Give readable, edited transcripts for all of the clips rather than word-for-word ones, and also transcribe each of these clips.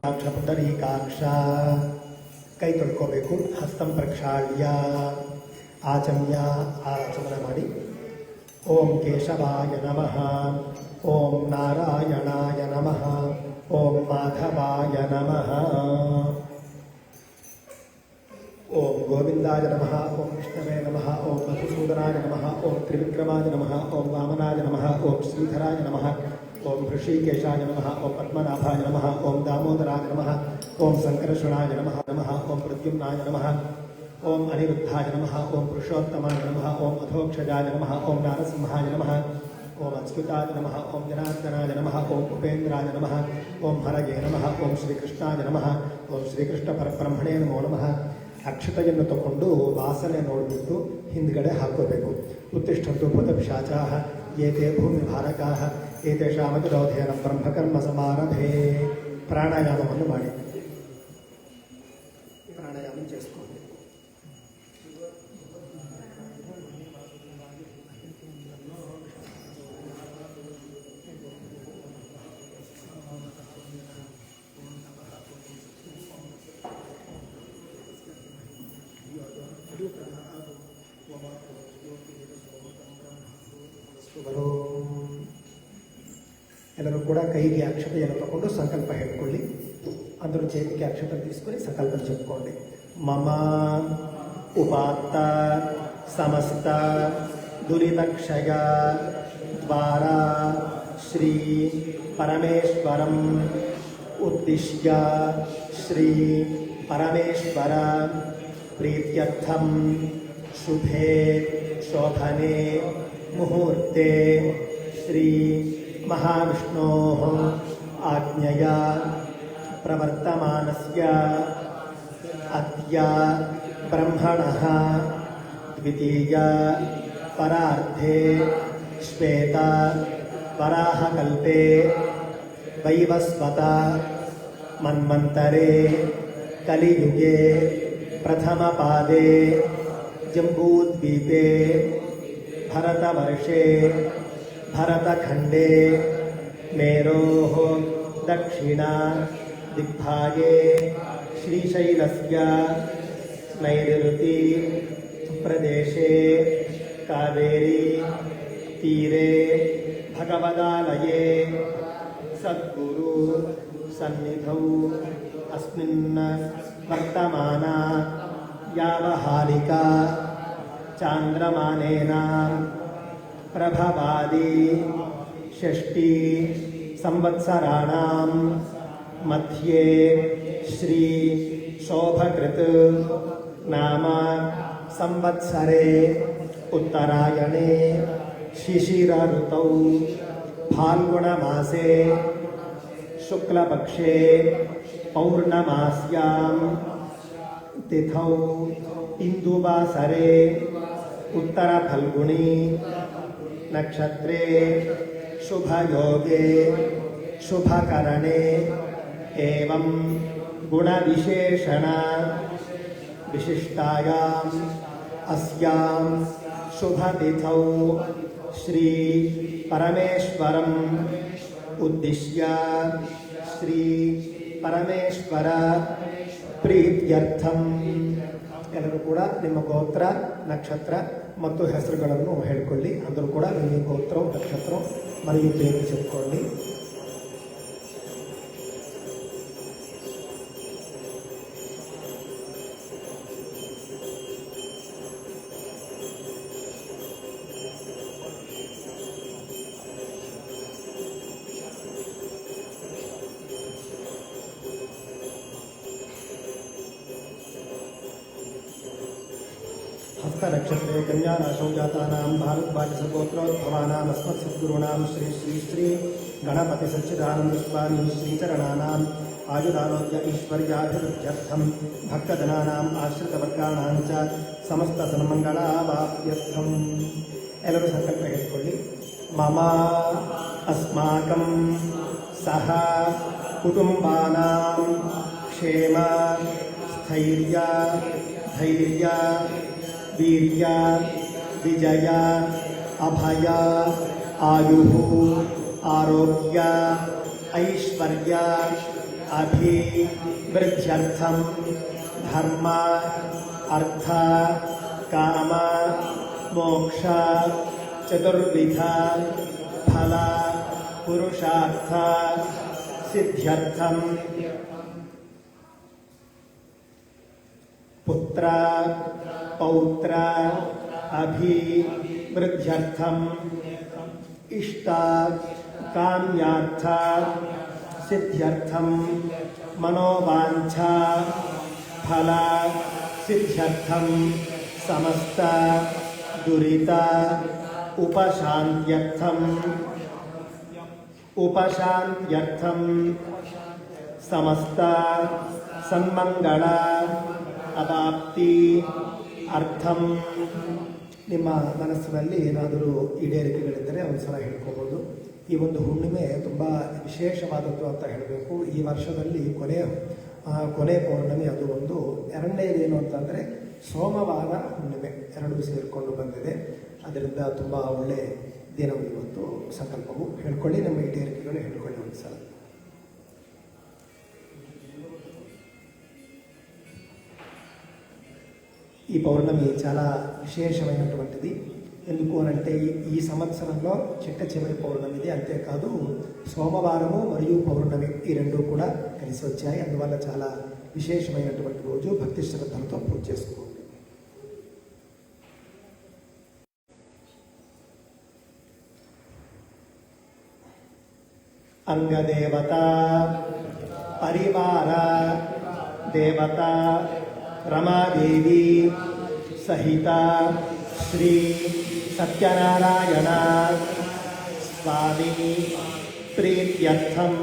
ಪುಂಡರೀಕಾಕ್ಷ ಕೈ ತೊಳ್ಕೋಬೇಕು. ಹಸ್ತಂ ಪ್ರಕ್ಷಾಳ್ಯ ಆಚಮ್ಯ ಆಚಮನ ಮಾಡಿ. ಓಂ ಕೇಶವಾಯ ನಮಃ, ಓಂ ನಾರಾಯಣಾಯ ನಮಃ, ಓಂ ಮಾಧವಾಯ ನಮಃ, ಓಂ ಗೋವಿಂದಾಯ ನಮಃ, ಓಂ ವಿಷ್ಣವೇ ನಮಃ, ಓಂ ಮಧುಸೂದನಾಯ ನಮಃ, ಓಂ ತ್ರಿವಿಕ್ರಮಾಯ ನಮಃ, ಓಂ ವಾಮನಾಯ ನಮಃ, ಓಂ ಶ್ರೀಧರಾಯ ನಮಃ, ಓಂ ಋಷಿಕೇಶಾಯ ನಮಃ, ಓಂ ಪದ್ಮನಾಭಾಯ ನಮಃ, ಓಂ ದಾಮೋದರಾಯ ನಮಃ, ಓಂ ಸಂಕರ್ಷಣಾಯ ನಮಃ ನಮಃ, ಓಂ ಪ್ರದ್ಯುಮ್ನಾಯ ನಮಃ, ಓಂ ಅನಿರುದ್ಧಾಯ ನಮಃ, ಓಂ ಪುರುಷೋತ್ತಮಾಯ ನಮಃ, ಓಂ ಅಧೋಕ್ಷಜಾಯ ನಮಃ, ಓಂ ನಾರಸಿಂಹಾಯ ನಮಃ, ಓಂ ಅಚ್ಯುತಾಯ ನಮಃ, ಓಂ ಜನಾರ್ದನಾಯ ನಮಃ, ಓಂ ಉಪೇಂದ್ರಾಯ ನಮಃ, ಓಂ ಹರಗೆ ನಮಃ, ಓಂ ಶ್ರೀಕೃಷ್ಣಾಯ ನಮಃ, ಓಂ ಶ್ರೀಕೃಷ್ಣ ಪರಬ್ರಹ್ಮಣೇ ನಮೋ ನಮಃ. ಅಕ್ಷತೆಯನ್ನು ತಗೊಂಡು ವಾಸನೆ ನೋಡಿಬಿಟ್ಟು ಹಿಂದ್ಗಡೆ ಹಾಕೋಬೇಕು. ಉತ್ತಿಷ್ಠಂತು ಭೂತಪಿಶಾಚಾಃ ಏತೇ ಭೂಮಿಭಾರಕಾಃ ಏತೇಷಾಮತಿರೋಧೇನ ಬ್ರಹ್ಮಕರ್ಮ ಸಮಾರಭೇ. ಪ್ರಾಣಾಯಾಮವನ್ನು ಮಾಡಿ. ಪ್ರಾಣಾಯಾಮ చేసుకోండి. ಎಲ್ಲರೂ ಕೂಡ ಕೈಗೆ ಅಕ್ಷತೆಯನ್ನು ತಗೊಂಡು ಸಂಕಲ್ಪ ಹೇಳ್ಕೊಳ್ಳಿ. ಅದರ చేతికి ಅಕ್ಷತೆ తీసుకొని ಸಂಕಲ್ಪ చెప్పుకోండి. ಮಮ ಉಪಾತ್ತ ಸಮಸ್ತ ದುರಿತಕ್ಷಯ ದ್ವಾರಾ ಶ್ರೀ ಪರಮೇಶ್ವರಂ ಉದ್ದಿಶ್ಯ ಶ್ರೀ ಪರಮೇಶ್ವರ ಪ್ರೀತ್ಯರ್ಥಂ ಶುಭೆ ಶೋಭನೆ ಮುಹೂರ್ತೆ ಶ್ರೀ महाविष्णोः आज्ञया प्रवर्तमानस्य अद्य ब्रह्मणः द्वितीय परार्धे श्वेता वराहकल्पे वैवस्वत मन्वन्तरे कलियुगे प्रथमपादे जम्बूद्वीपे भरतवर्षे भरतखंडे मेरोः दक्षिणा दिग्भागे श्रीशैलस्य नैऋति प्रदेशे कावेरी तीरे भगवदालये सद्गुरु सन्निधौ अस्मिन् वर्तमाना यावहालिका चान्द्रमानेन प्रभवादि षष्टि संवत्सराणां मध्ये श्री शोभकृत नाम संवत्सरे उत्तरायणे शिशिर ऋतौ फाल्गुणमासे शुक्लपक्षे पौर्णमास्यां तिथौ इंदुवासरे उत्तरफल्गुणी नक्षत्रे शुभयोगे शुभकरणे एवं गुणविशेषण विशिष्टायाम् अस्यां शुभतिथौ श्री परमेश्वरम् उद्दिश्य श्री परमेश्वर प्रीत्यर्थं ಎಲ್ಲರೂ ಕೂಡ ನಿಮ್ಮ ಗೋತ್ರ ನಕ್ಷತ್ರ ಮತ್ತು ಹೆಸರುಗಳನ್ನು ಹೇಳಿಕೊಳ್ಳಿ. ಅಂದರೂ ಕೂಡ ನಿಮ್ಮ ಗೋತ್ರ ನಕ್ಷತ್ರ ಮರೆಯುತ್ತೆ ಅಂತ చెప్పుకోండి. हस्तनक्षत्रे कन्याराशौ जातानां भारद्वाजसगोत्रोद्भवानाम् अस्मत्सद्गुरूणां श्री श्री श्री गणपति सच्चिदानन्दस्वामी श्रीचरणानाम् आयुरारोग्य ऐश्वर्याभिवृद्ध्यर्थं भक्तजनानाम् आश्रितवर्गाणां च समस्तसन्मङ्गलावाप्त्यर्थम् ಎಲ್ಲರೂ ಸಂಕಲ್ಪ ಹೇಳಿಕೊಳ್ಳಿ. ಮಮ ಅಸ್ಮಾಕಂ ಸಹ ಕುಟುಂಬಾನಾಂ ಕ್ಷೇಮ ಸ್ಥೈರ್ಯ धैर्य वीर्य विजय अभय आयु आरोग्य ऐश्वर्य अभिवृद्ध्यर्थं धर्म अर्थ काम मोक्ष चतुर्विध फल पुरुषार्थ सिद्ध्यर्थं पुत्र पौत्र अभिवृद्ध्यर्थं इष्ट काम्यार्थ सिद्ध्यर्थं मनोवांछा फल सिद्ध्यर्थं समस्त दुरित उपशांत्यर्थं समस्त सन्मंगल अवाप्ति अर्थं ನಿಮ್ಮ ಮನಸ್ಸಿನಲ್ಲಿ ಏನಾದರೂ ಈಡೇರಿಕೆಗಳಿದ್ದರೆ ಒಂದು ಸಲ ಹೇಳ್ಕೋಬೋದು. ಈ ಒಂದು ಹುಣ್ಣಿಮೆ ತುಂಬ ವಿಶೇಷವಾದದ್ದು ಅಂತ ಹೇಳಬೇಕು. ಈ ವರ್ಷದಲ್ಲಿ ಕೊನೆ ಪೌರ್ಣಮಿ ಅದು ಒಂದು. ಎರಡನೇದೇನು ಅಂತಂದರೆ ಸೋಮವಾರ ಹುಣ್ಣಿಮೆ ಎರಡೂ ಸೇರಿಕೊಂಡು ಬಂದಿದೆ. ಅದರಿಂದ ತುಂಬ ಒಳ್ಳೆಯ ದಿನವು ಇವತ್ತು. ಸಂಕಲ್ಪವು ಹೇಳ್ಕೊಳ್ಳಿ, ನಮ್ಮ ಈಡೇರಿಕೆಗಳು ಹೇಳ್ಕೊಳ್ಳಿ ಒಂದು ಸಲ. ఈ పౌర్ణమి చాలా విశేషమైనటువంటిది. ఎందుకు అంటే ఈ సంవత్సరంలో చిట్ట చివరి పౌర్ణమి ఇది. అంతేకాదు సోమవారము మరియు పౌర్ణమి ఈ రెండూ కూడా కలిసి వచ్చాయి. అందువల్ల చాలా విశేషమైనటువంటి రోజు. భక్తి శ్రద్ధలతో పూజ చేసుకోండి. అంగదేవత పరివార దేవత रमादेवी सहित श्री सत्यनारायण स्वामी प्रीत्यर्थम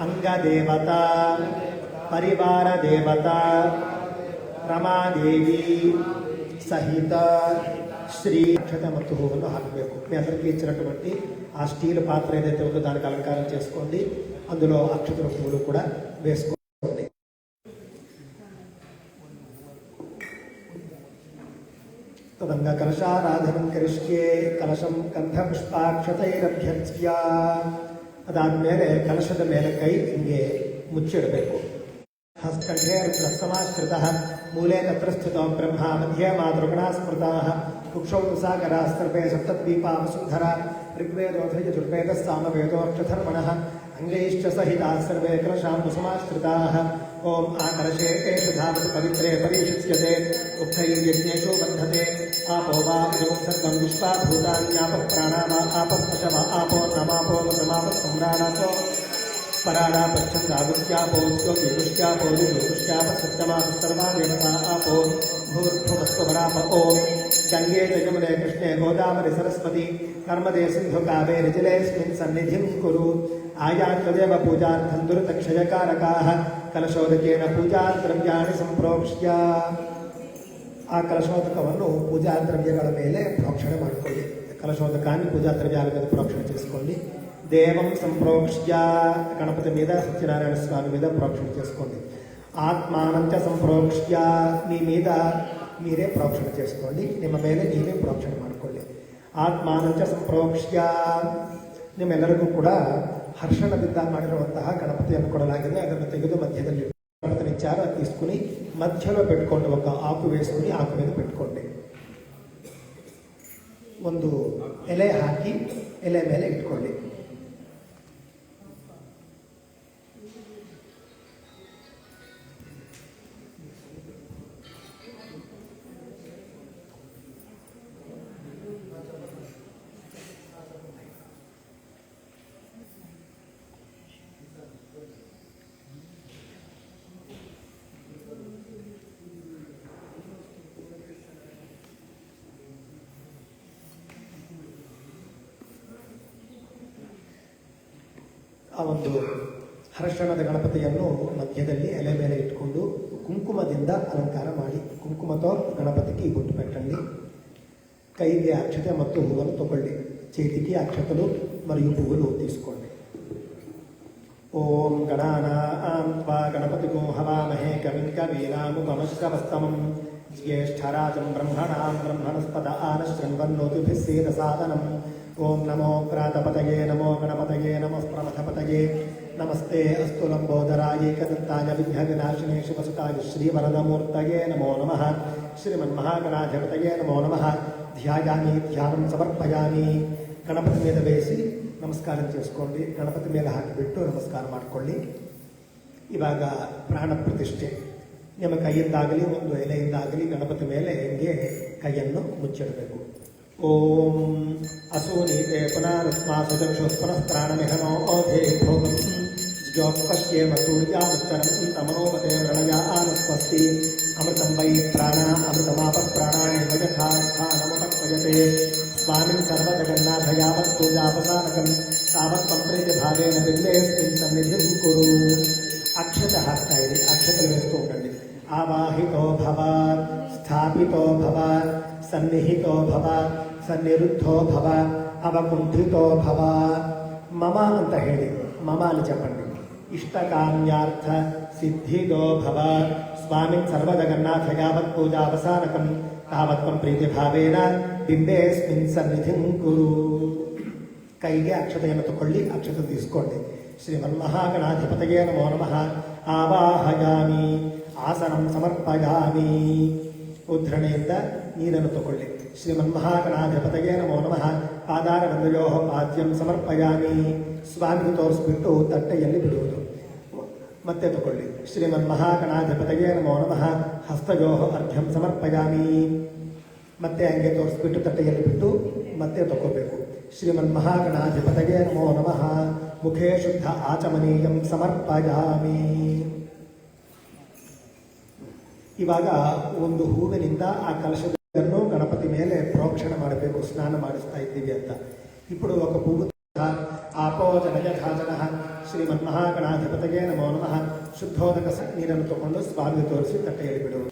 अंगदेवता परिवार देवता रमादेवी सहित ಶ್ರೀ ಅಕ್ಷತೆ ಮತ್ತು ಹೂವನ್ನು ಹಾಕಬೇಕು. మీ అందరికీ ఇచ్చినటువంటి ఆ స్టీల్ పాత్ర ఏదైతే ఉందో దానికి అలంకారం చేసుకోండి. అందులో అక్షతల పువ్వులు కూడా వేసుకోండి. ತದಂಗ ಕಲಶಾರಾಧನಂ ಕರಿಷ್ಯೆ. ಕಲಶಂ ಗಂಧಪುಷ್ಪಾಕ್ಷತೈರಭ್ಯರ್ಚ್ಯ. ಅದಾದಮೇಲೆ ಕಲಶದ ಮೇಲೆ ಕೈ ಹಿಂಗೆ ಮುಚ್ಚಿಡಬೇಕು. ಹಸ್ತಕಂಠೆ ರುದ್ರಸಮಾಶ್ರಿತಃ ಮೂಲೆ ತತ್ರ ಸ್ಥಿತೋ ಬ್ರಹ್ಮ ಮಧ್ಯೆ ಮಾತೃಗಣಾ ಸ್ಮೃತಾಃ ಕುಕ್ಷೌ ಸಾಗರಾಃ ಸರ್ವೇ ಸಪ್ತದ್ವೀಪಾ ವಸುಂಧರಾ ಋಗ್ವೇದೋऽಥ ಯಜುರ್ವೇದः ಸಾಮವೇದೋऽಕ್ಷಧರ್ಮಣಃ ಅಂಗೈಶ್ಚ ಸಹಿತಾಃ ಸರ್ವೇ ಕಲಶಾಂ ಸಮಾಶ್ರಿತಾಃ. ಓಂ ಆ ಕಲಶೇ ಏಷ ಧಾವತಿ ಪವಿತ್ರೇ ಪರಿಶುಚ್ಯತೆ ಉಕ್ತೈರ್ಯಜ್ಞೇಶೋ ಬದ್ಧತೆ. आपो वा सर्वं विश्वा भूतान्याप प्राणावा आपः पशव आपो नमापो नमापः सम्राणापो पराणा पच्छन्दागुस्यापोऽस्यो विपुष्ट्यापो विपुष्ट्याप सप्तमाः सर्वा देवता आपो भूर्भुवस्वराप. ओम गंगे जयमुने कृष्णे गोदावरि सरस्वती नर्मदे सिन्धु कावेरि जलेऽस्मिन् सन्निधिं कुरु. आयात्वदेव पूजार्थं दुरितक्षयकारकाः कलशोदकेन पूजाद्रव्याणि सम्प्रोक्ष्य. ಆ ಕಲಶೋದಕವನ್ನು ಪೂಜಾ ದ್ರವ್ಯಗಳ ಮೇಲೆ ಪ್ರೋಕ್ಷಣೆ ಮಾಡಿಕೊಳ್ಳಿ. కలశోదకాన్ని పూజా ద్రవ్యాల మీద ప్రోక్షణ చేసుకోండి. దేవం సంప్రోక్ష్య గణపతి మీద సత్యనారాయణ స్వామి మీద ప్రోక్షణ చేసుకోండి. ఆత్మానంచ సంప్రోక్ష్య మీ మీద మీరే ಪ್ರೋಕ್ಷಣ చేసుకోండి. ನಿಮ್ಮ ಮೇಲೆ ನೀವೇ ಪ್ರೋಕ್ಷಣೆ ಮಾಡಿಕೊಳ್ಳಿ. ಆತ್ಮಾನಂಚ ಸಂಪ್ರೋಕ್ಷ್ಯ. ನಿಮ್ಮೆಲ್ಲರಿಗೂ ಕೂಡ ಹರ್ಷಣದಿಂದ ಮಾಡಿರುವಂತಹ ಗಣಪತಿಯನ್ನು ಕೊಡಲಾಗಿದೆ. ಅದನ್ನು ತೆಗೆದು ಮಧ್ಯದಲ್ಲಿ విచార తీసుకుని మధ్యలో పెట్టుకోండి. ఒక ఆకు వేసుకుని ఆకు మీద పెట్టుకోండి. ಒಂದು ಎಲೆ ಹಾಕಿ ಎಲೆ ಮೇಲೆ ಇಟ್ಕೊಳ್ಳಿ. ಆ ಒಂದು ಹರ್ಷಣದ ಗಣಪತಿಯನ್ನು ಮಧ್ಯದಲ್ಲಿ ಎಲೆ ಮೇಲೆ ಇಟ್ಕೊಂಡು ಕುಂಕುಮದಿಂದ ಅಲಂಕಾರ ಮಾಡಿ ಕುಂಕುಮతో ಗಣಪತಿకి బొట్టు పెట్టండి. కైకి అక్షత ಮತ್ತು ಹೂವನ್ನು ತಗೊಳ್ಳಿ. చేతికి అక్షతలు మరియు పువ్వులు తీసుకోండి. ఓం గణానాం త్వా గణపతిగో హవామహే కవిం కవీనాముపమశ్రవస్తమం జ్యేష్ఠరాజం బ్రహ్మణాం బ్రహ్మణస్పద ఆనశృణ్వన్నోతిభిస్సేదసాదనం. ఓం నమో ప్రాతపతయే నమో గణపతయే నమః ప్రమథపతయే ನಮಸ್ತೆ ಅಸ್ತು ಲಂಬೋದರಾಯ ಏಕದಂತಾಯ ವಿಘ್ನವಿನಾಶಿನೇ ಶಿವಸುತಾಯ ಶ್ರೀವರದಮೂರ್ತಯೇ ನಮೋ ನಮಃ. ಶ್ರೀಮನ್ಮಹಾಗಣಾಧಿಪತಯೇ ನಮೋ ನಮಃ. ಧ್ಯಾಯಾಮಿ ಧ್ಯಾನಂ ಸಮರ್ಪಯಾಮಿ. ಗಣಪತಿ ಮೇಲೆ ಬೇಯಿಸಿ ನಮಸ್ಕಾರ చేసుకోండి. ಗಣಪತಿ ಮೇಲೆ ಹಾಕಿಬಿಟ್ಟು ನಮಸ್ಕಾರ ಮಾಡಿಕೊಳ್ಳಿ. ಇವಾಗ ಪ್ರಾಣ ಪ್ರತಿಷ್ಠೆ. ನಿಮ್ಮ ಕೈಯಿಂದಾಗಲಿ ಒಂದು ಎಲೆಯಿಂದಾಗಲಿ ಗಣಪತಿ ಮೇಲೆ ಹಿಂಗೆ ಕೈಯನ್ನು ಮುಚ್ಚಿಡಬೇಕು. ಓಂ ಅಸೂನೀತೆ ಪುನರುಸ್ಮಾಸುಜಕ್ಷುಸ್ಪನಃ ಪ್ರಾಣಮಿಹನೋ ಓಧೇ ಭೋಗಂ ಜೋಪಶ್ಯೇಮ ಸೂರ್ಯಾಮಚ್ಚರಂ ತಮನೋಪತೆ ವೃಣಯ ಆನಸ್ವಸ್ತಿ ಅಮೃತಂ ವೈ ಪ್ರಾಣ ಅಮೃತಮಾಪ ಪ್ರಾಣಾಯ ಯಥಾಸ್ಥಾನಮುಪಕ್ವಯತೆ ಸ್ವಾಮಿನ್ ಸರ್ವಜಗನ್ನಾಥ ಯಾವತ್ ಪೂಜಾಪಸಾನಕಂ ತಾವತ್ ಸಂಪ್ರೀತಿ ಭಾವೇನ ಬಿಂಬೇಸ್ಮಿನ್ ಸನ್ನಿಧಿಂ ಕುರು. ಅಕ್ಷತೆ ಹಾಕ್ತಾ ಇರಿ, ಅಕ್ಷತೆ ವೇಸ್ತೂ ఉండండి. ಆವಾಹಿತೋ ಭವ, ಸ್ಥಾಪಿತೋ ಭವ, ಸನ್ನಿಹಿತೋ ಭವ, ಸನ್ನಿರುದ್ಧೋ ಭವ, ಅವಕುಂಠಿತೋ ಭವ. ಮಮ ಅಂತ ಹೇಳಿ ಮಮ అని చెప్పండి. ಇಷ್ಟಕಾಮ್ಯಾರ್ಥ ಸಿದ್ಧಿದೋ ಭವ. ಸ್ವಾಮಿನ್ ಸರ್ವಜಗನ್ನಾಥ ಯಾವತ್ ಪೂಜಾವಸಾನಕಂ ತಾವತ್ವಂ ಪ್ರೀತಿಭಾವೇನ ಬಿಂಬೇಸ್ಮಿನ್ ಸನ್ನಿಧಿಂ ಕುರು. ಕೈಗೆ ಅಕ್ಷತೆಯನ್ನು ತಗೊಳ್ಳಿ, ಅಕ್ಷತೆ తీసుకోండి. ಶ್ರೀಮನ್ಮಹಾಗಣಾಧಿಪತಯೇ ನಮೋ ನಮಃ. ಆವಾಹಯಾಮಿ, ಆಸನಂ ಸಮರ್ಪಯಾಮಿ. ಉದ್ಧರಣೆಯಿಂದ ನೀರನ್ನು ತಗೊಳ್ಳಿ. ಶ್ರೀಮನ್ಮಹಾಗಣಾಧಿಪತಯೇ ನಮೋ ನಮಃ. ಪಾದಾರವಿಂದಯೋ ಪಾದ್ಯಂ ಸಮರ್ಪಯಾಮಿ. ಸ್ವಾಮಿಗೆ ತೋರಿಸ್ಬಿಟ್ಟು ತಟ್ಟೆಯಲ್ಲಿ ಬಿಡುವುದು. ಮತ್ತೆ ತಗೊಳ್ಳಿ. ಶ್ರೀಮನ್ಮಹಾಗಣಾಧಿಪತಯೇ ನಮೋ ನಮಃ. ಹಸ್ತಯೋ ಅರ್ಘ್ಯಂ ಸಮರ್ಪಯಾಮಿ. ಮತ್ತೆ ಹಂಗೆ ತೋರಿಸ್ಬಿಟ್ಟು ತಟ್ಟೆಯಲ್ಲಿ ಬಿಟ್ಟು ಮತ್ತೆ ತಗೋಬೇಕು. ಶ್ರೀಮನ್ಮಹಾಗಣಾಧಿಪತಯೇ ನಮೋ ನಮಃ. ಮುಖೇ ಶುದ್ಧ ಆಚಮನೀಯಂ ಸಮರ್ಪಯಾಮಿ. ಇವಾಗ ಒಂದು ಹೂವಿನಿಂದ ಆ ಕಲಶವನ್ನು ಗಣಪತಿ ಮೇಲೆ ಪ್ರೋಕ್ಷಣೆ ಮಾಡಬೇಕು. ಸ್ನಾನ ಮಾಡಿಸ್ತಾ ಇದ್ದೀವಿ ಅಂತ. ఇప్పుడు ఒక పువ్వు ಆಪೋಜನಯಥಾಜನಃ. ಶ್ರೀಮನ್ಮಹಾಗಣಾಧಿಪತಯೇ ನಮೋ ನಮಃ. ಶುದ್ಧೋದಕ ನೀರನ್ನು ತಗೊಂಡು ಸ್ವಾಮಿಗೆ ತೋರಿಸಿ ತಟ್ಟೆಯಲ್ಲಿ ಬಿಡುವುದು.